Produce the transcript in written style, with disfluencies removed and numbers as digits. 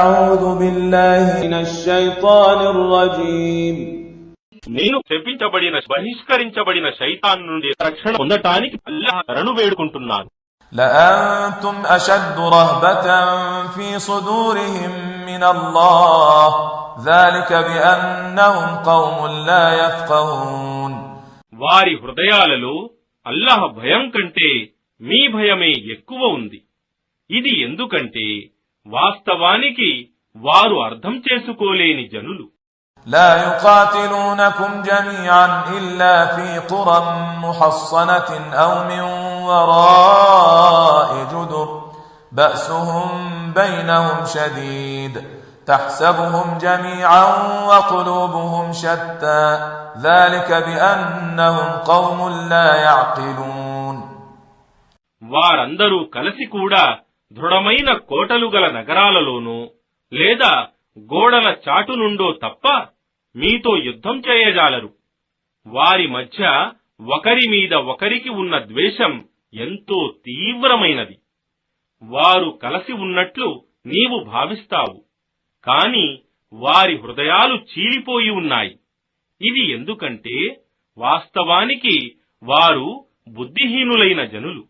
అఊదు బిల్లాహి మినష్ షైతానిర్ రజీమ్. నేను శపించబడిన బహిష్కరించబడిన శైతాన్ నుండి రక్షణ పొందటానికి అల్లాహ్ శరణు వేడుకుంటున్నాను. لأنتم أشد رهبة في صدورهم من الله ذلك بأنهم قوم لا يفقهون. వారి హృదయాలలో అల్లాహ్ భయం కంటే మీ భయమే ఎక్కువ ఉంది. ఇది ఎందుకంటే వాస్తవానికి వారు అర్థం చేసుకోలేని జనులు. لا يقاتلونكم جميعا إلا في قرى محصنة أو من وراء جدر بأسهم بينهم شديد تحسبهم جميعا وقلوبهم شتى ذلك بأنهم قوم لا يعقلون. వారందరూ కలిసి కూడా దృఢమైన కోటలు గల నగరాలలోనూ లేదా గోడల చాటు నుండో తప్ప మీతో యుద్ధం చేయజాలరు. వారి మధ్య ఒకరి మీద ఒకరికి ఉన్న ద్వేషం ఎంతో తీవ్రమైనది. వారు కలసి ఉన్నట్లు నీవు భావిస్తావు, కాని వారి హృదయాలు చీలిపోయి ఉన్నాయి. ఇది ఎందుకంటే వాస్తవానికి వారు బుద్ధిహీనులైన జనులు.